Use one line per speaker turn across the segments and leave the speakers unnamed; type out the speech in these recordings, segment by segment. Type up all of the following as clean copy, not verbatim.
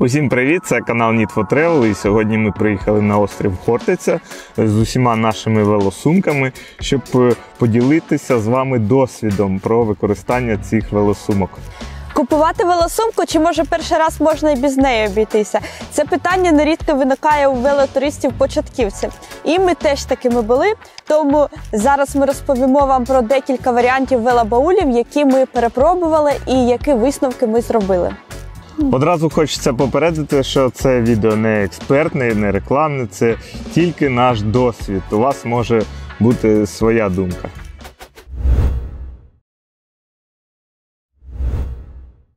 Усім привіт, це канал Need for Travel, і сьогодні ми приїхали на острів Хортиця з усіма нашими велосумками, щоб поділитися з вами досвідом про використання цих велосумок.
Купувати велосумку чи може перший раз можна і без неї обійтися? Це питання нерідко виникає у велотуристів-початківців. І ми теж такими були, тому зараз ми розповімо вам про декілька варіантів велобаулів, які ми перепробували і які висновки ми зробили.
Одразу хочеться попередити, що це відео не експертне, не рекламне, це тільки наш досвід. У вас може бути своя думка.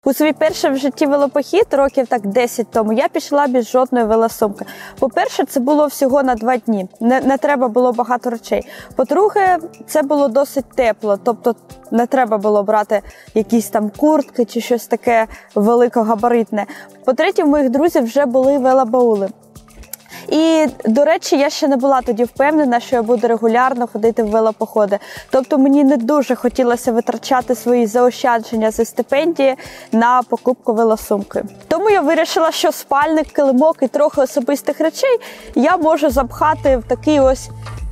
У свій перший в житті велопохід, років так 10 тому, я пішла без жодної велосумки. По-перше, це було всього на 2 дні, не треба було багато речей. По-друге, це було досить тепло, тобто не треба було брати якісь там куртки чи щось таке великогабаритне. По-третє, в моїх друзів вже були велобаули. І, до речі, я ще не була тоді впевнена, що я буду регулярно ходити в велопоходи. Тобто мені не дуже хотілося витрачати свої заощадження зі стипендії на покупку велосумки. Тому я вирішила, що спальник, килимок і трохи особистих речей я можу запхати в такий ось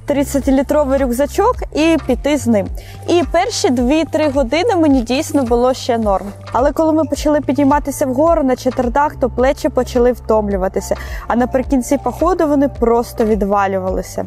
30-літровий рюкзачок і піти з ним. І перші 2-3 години мені дійсно було ще норм. Але коли ми почали підійматися вгору на четвертах, то плечі почали втомлюватися. А наприкінці походу вони просто відвалювалися.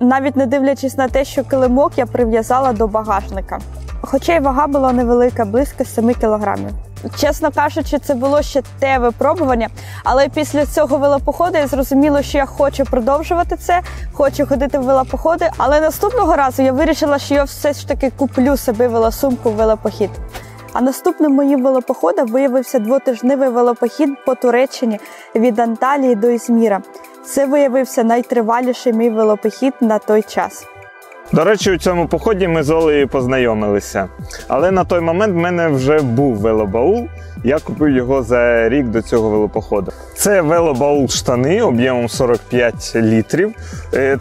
Навіть не дивлячись на те, що килимок я прив'язала до багажника. Хоча й вага була невелика, близько 7 кілограмів. Чесно кажучи, це було ще те випробування, але після цього велопоходу я зрозуміла, що я хочу продовжувати це, хочу ходити в велопоходи, але наступного разу я вирішила, що я все ж таки куплю собі велосумку в велопохід. А наступним моїм велопоходом виявився 2-тижневий велопохід по Туреччині від Анталії до Ізміра. Це виявився найтриваліший мій велопохід на той час.
До речі, у цьому поході ми з Олею познайомилися. Але на той момент в мене вже був велобаул, я купив його за рік до цього велопоходу. Це велобаул штани об'ємом 45 літрів.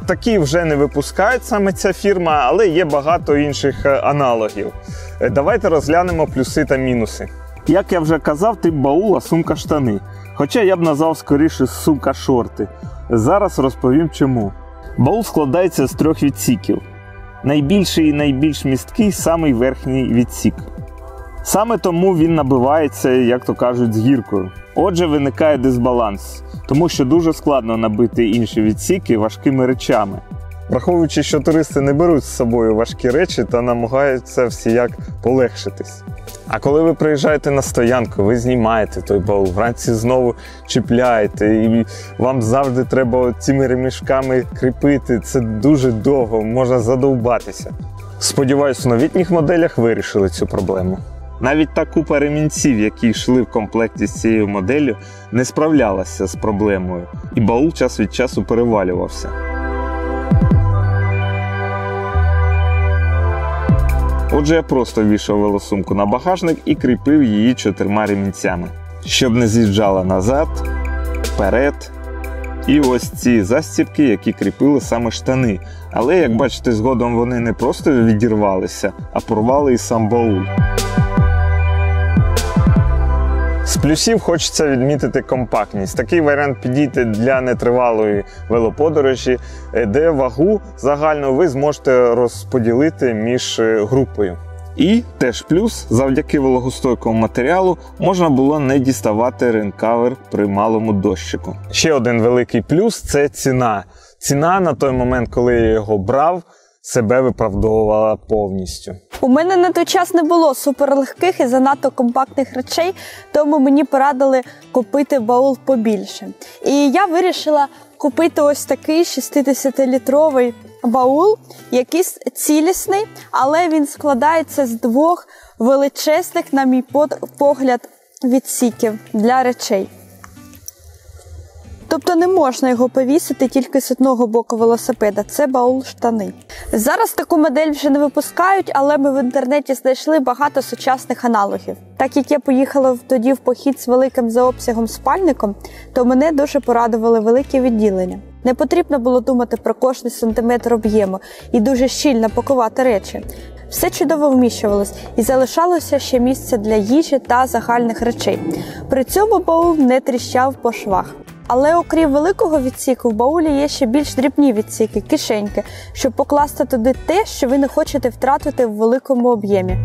Такі вже не випускають саме ця фірма, але є багато інших аналогів. Давайте розглянемо плюси та мінуси. Як я вже казав, тип баула – сумка-штани. Хоча я б назвав скоріше сумка-шорти. Зараз розповім чому. Баул складається з 3 відсіків. Найбільший і найбільш місткий – самий верхній відсік. Саме тому він набивається, як то кажуть, з гіркою. Отже, виникає дисбаланс, тому що дуже складно набити інші відсіки важкими речами. Враховуючи, що туристи не беруть з собою важкі речі та намагаються всіяк полегшитись. А коли ви приїжджаєте на стоянку, ви знімаєте той баул, вранці знову чіпляєте, і вам завжди треба цими ремішками кріпити. Це дуже довго, можна задовбатися. Сподіваюсь, у новітніх моделях вирішили цю проблему. Навіть та купа ремінців, які йшли в комплекті з цією моделлю, не справлялася з проблемою, і баул час від часу перевалювався. Отже, я просто вішав велосумку на багажник і кріпив її 4 ремінцями, щоб не з'їжджала назад, вперед. І ось ці застібки, які кріпили саме штани. Але, як бачите, згодом вони не просто відірвалися, а порвали і сам баул. З плюсів хочеться відмітити компактність. Такий варіант підійде для нетривалої велоподорожі, де вагу загальну ви зможете розподілити між групою. І теж плюс, завдяки вологостойкому матеріалу можна було не діставати рейнкавер при малому дощику. Ще один великий плюс – це ціна. Ціна на той момент, коли я його брав, себе виправдовувала повністю.
У мене на той час не було суперлегких і занадто компактних речей, тому мені порадили купити баул побільше. І я вирішила купити ось такий 60-літровий баул, який цілісний, але він складається з 2 величезних, на мій погляд, відсіків для речей. Тобто не можна його повісити тільки з одного боку велосипеда. Це баул-штани. Зараз таку модель вже не випускають, але ми в інтернеті знайшли багато сучасних аналогів. Так як я поїхала тоді в похід з великим за обсягом спальником, то мене дуже порадували великі відділення. Не потрібно було думати про кожний сантиметр об'єму і дуже щільно пакувати речі. Все чудово вміщувалось і залишалося ще місце для їжі та загальних речей. При цьому баул не тріщав по швах. Але окрім великого відсіку, в баулі є ще більш дрібні відсіки – кишеньки, щоб покласти туди те, що ви не хочете втратити в великому об'ємі.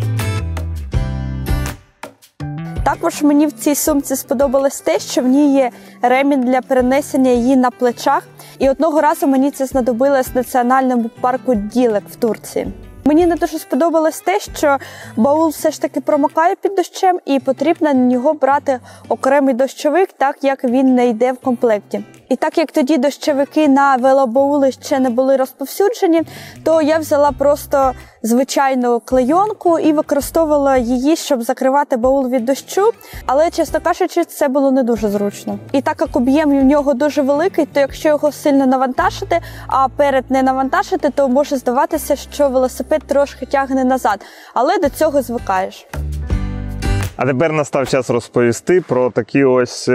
Також мені в цій сумці сподобалось те, що в ній є ремінь для перенесення її на плечах. І одного разу мені це знадобилось в національному парку Ділек в Турції. Мені не дуже сподобалось те, що баул все ж таки промокає під дощем і потрібно на нього брати окремий дощовик, так як він не йде в комплекті. І так як тоді дощовики на велобаули ще не були розповсюджені, то я взяла просто звичайну клейонку і використовувала її, щоб закривати баул від дощу, але, чесно кажучи, це було не дуже зручно. І так як об'єм в нього дуже великий, то якщо його сильно навантажити, а перед не навантажити, то може здаватися, що велосипед трошки тягне назад, але до цього звикаєш.
А тепер настав час розповісти про такі ось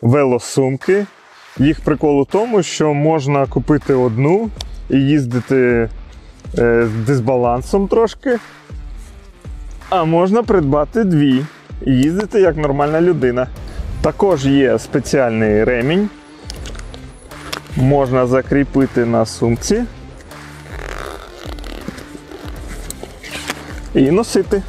велосумки. Їх прикол у тому, що можна купити одну і їздити з дисбалансом трошки, а можна придбати дві і їздити як нормальна людина. Також є спеціальний ремінь, можна закріпити на сумці і носити.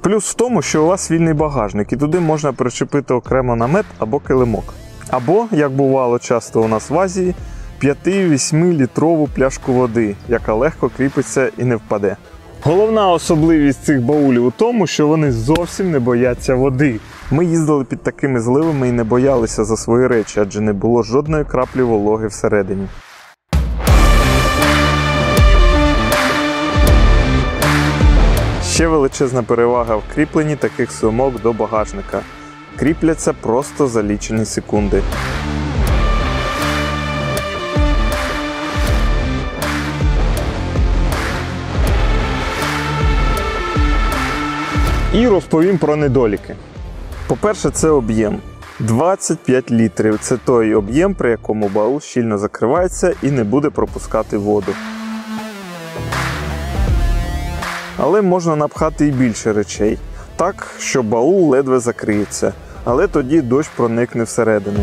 Плюс в тому, що у вас вільний багажник і туди можна причепити окремо намет або килимок. Або, як бувало часто у нас в Азії, 5-8 літрову пляшку води, яка легко кріпиться і не впаде. Головна особливість цих баулів у тому, що вони зовсім не бояться води. Ми їздили під такими зливами і не боялися за свої речі, адже не було жодної краплі вологи всередині. Ще величезна перевага в кріпленні таких сумок до багажника. Кріпляться просто за лічені секунди. І розповім про недоліки. По-перше, це об'єм. 25 літрів – це той об'єм, при якому баул щільно закривається і не буде пропускати воду. Але можна напхати і більше речей, так, що баул ледве закриється, але тоді дощ проникне всередину.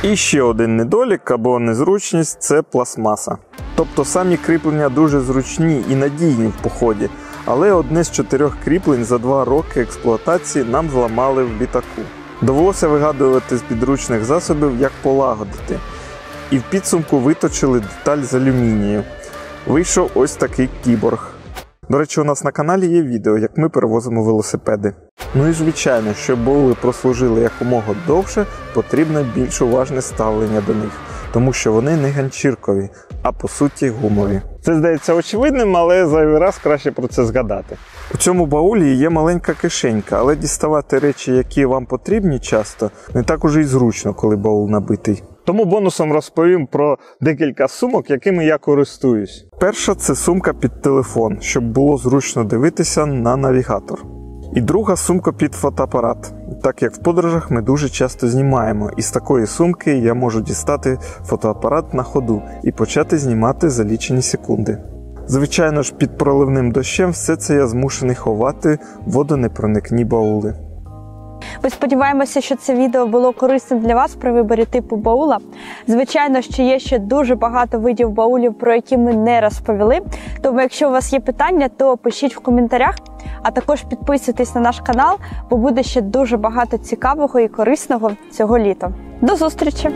І ще один недолік або незручність – це пластмаса. Тобто самі кріплення дуже зручні і надійні в поході, але одне з 4 кріплень за 2 роки експлуатації нам зламали в літаку. Довелося вигадувати з підручних засобів, як полагодити. І в підсумку виточили деталь з алюмінію. Вийшов ось такий кіборг. До речі, у нас на каналі є відео, як ми перевозимо велосипеди. Ну і звичайно, щоб баули прослужили якомога довше, потрібно більш уважне ставлення до них. Тому що вони не ганчіркові, а по суті гумові. Це здається очевидним, але зайвий раз краще про це згадати. У цьому баулі є маленька кишенька, але діставати речі, які вам потрібні часто, не так уже й зручно, коли баул набитий. Тому бонусом розповім про декілька сумок, якими я користуюсь. Перша – це сумка під телефон, щоб було зручно дивитися на навігатор. І друга – сумка під фотоапарат, так як в подорожах ми дуже часто знімаємо. І з такої сумки я можу дістати фотоапарат на ходу і почати знімати за лічені секунди. Звичайно ж, під проливним дощем все це я змушений ховати в водонепроникні баули.
Ми сподіваємося, що це відео було корисним для вас при виборі типу баула. Звичайно, що є ще дуже багато видів баулів, про які ми не розповіли. Тому, якщо у вас є питання, то пишіть в коментарях, а також підписуйтесь на наш канал, бо буде ще дуже багато цікавого і корисного цього літа. До зустрічі!